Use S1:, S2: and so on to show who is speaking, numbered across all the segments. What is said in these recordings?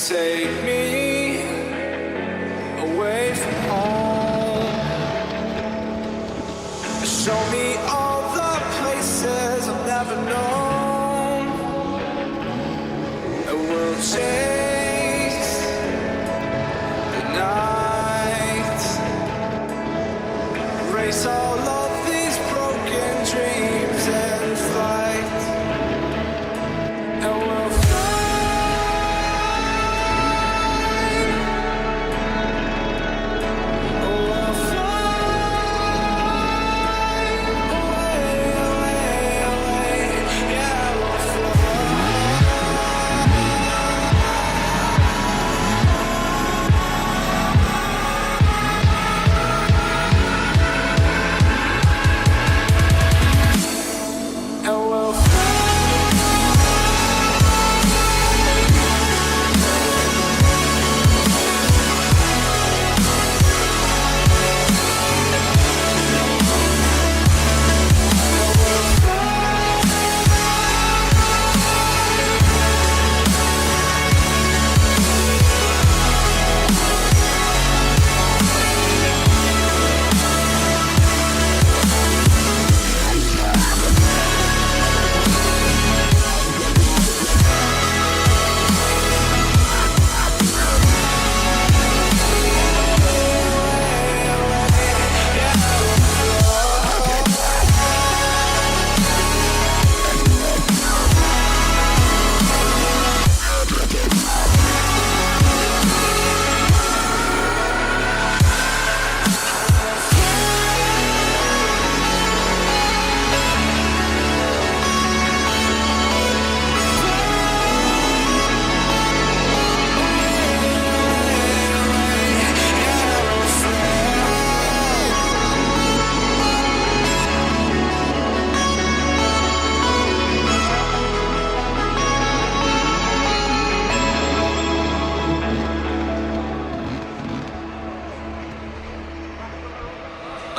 S1: Take me away from home. Show me all the places I've never known. And we'll chase the night, erase all of these broken dreams and fight. And we'll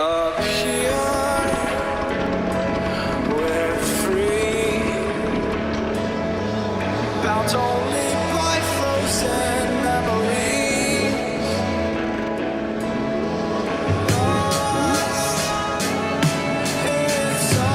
S1: up here, we're free, bound only by frozen memories, lost inside.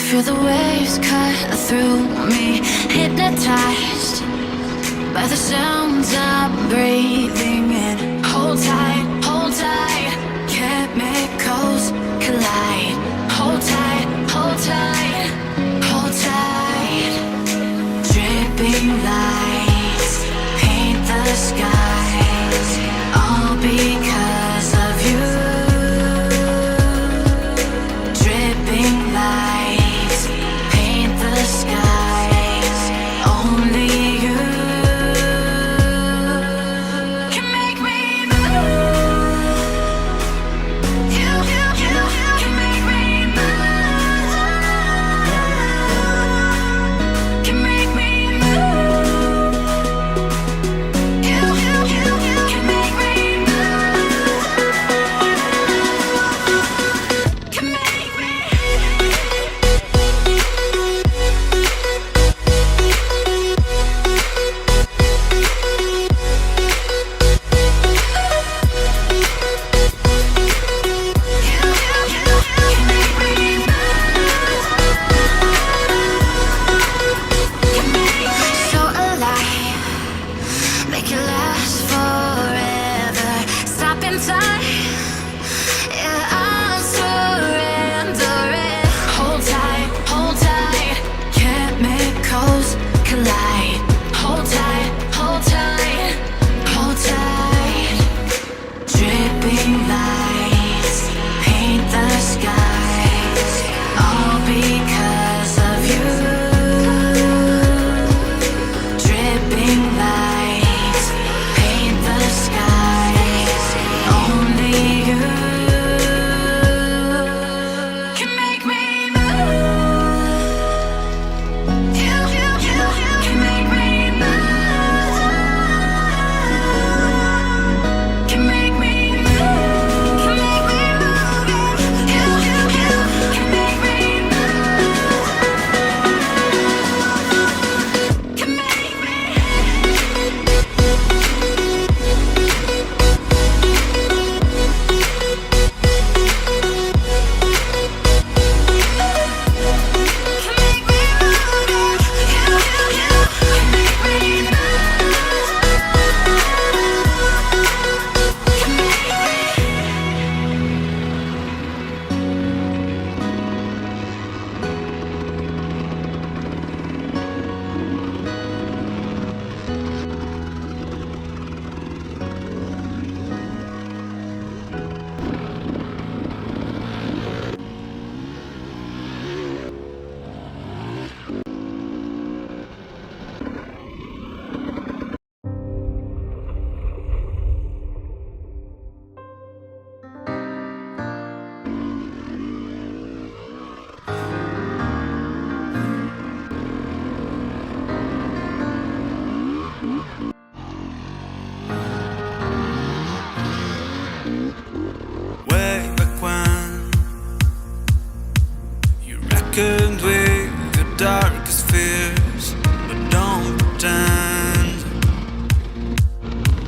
S2: Feel the waves cut through me, hypnotized by the sounds I'm breathing in. Hold tight, chemicals collide. Hold tight, hold tight, hold tight. Dripping lights paint the skies, all because of you. Dripping lights paint the skies, only you can make me move. You can make me move. Can make me move. You can make me move. Can make me. So alive, make it last forever. Stop in time, yeah, I'm surrendering. Hold tight, chemicals collide. Hold tight, hold tight, hold tight. Dripping lights paint the skies, all because of you. Dripping lights paint the skies, only you can make me move. You can make me move. Can make me move. Can make me move. You can make me move. Can make me. Can make me move. You can make me move. Can make me.
S1: Way back when you reckoned with your darkest fears, but don't pretend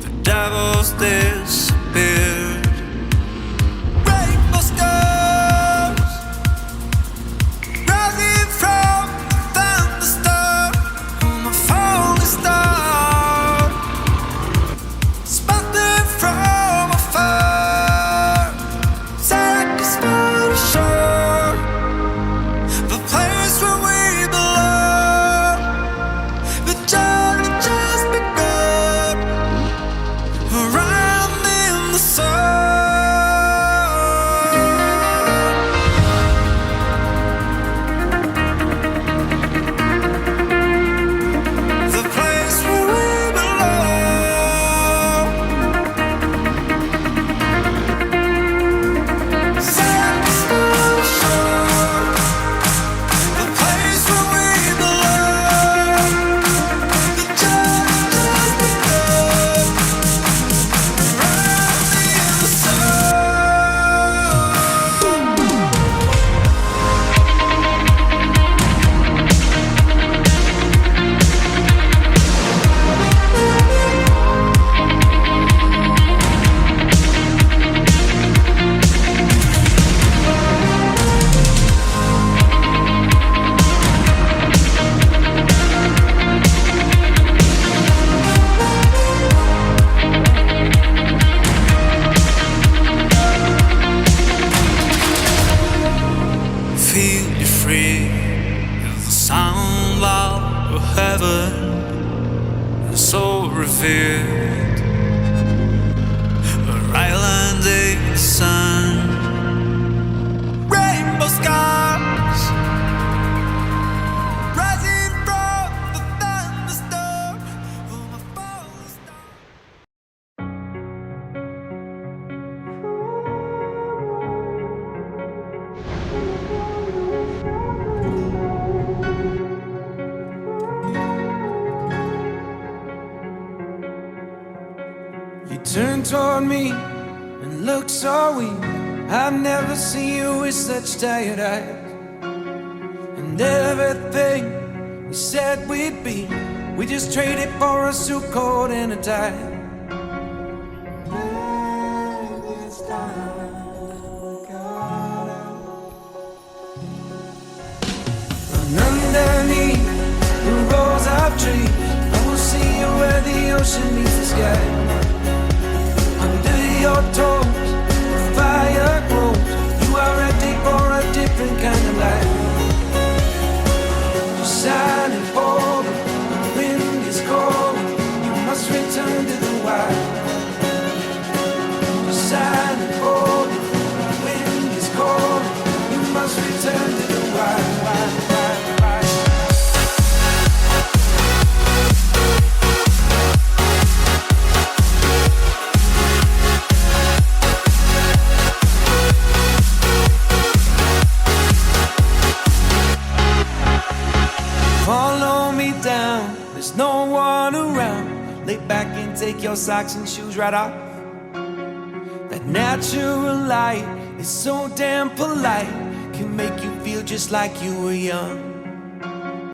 S1: the devil's disappeared. Rainbow scars rising from the thunderstorm. I'm a falling star, spotted from afar. Satisfied ashore, the place where we belong. on me and look so weak. I've never seen you with such tired eyes. And everything we said we'd be, we just traded for a suit coat and a tie. And underneath the rows of trees, I will see you where the ocean meets the sky. Under your toes, the fire grows. You are ready for a different kind of life. You're shining for the wind is cold. You must return to the wild. You're shining for the wind is cold. You must return to the wild. Follow me down, there's no one around. Lay back and take your socks and shoes right off. That natural light is so damn polite, can make you feel just like you were young.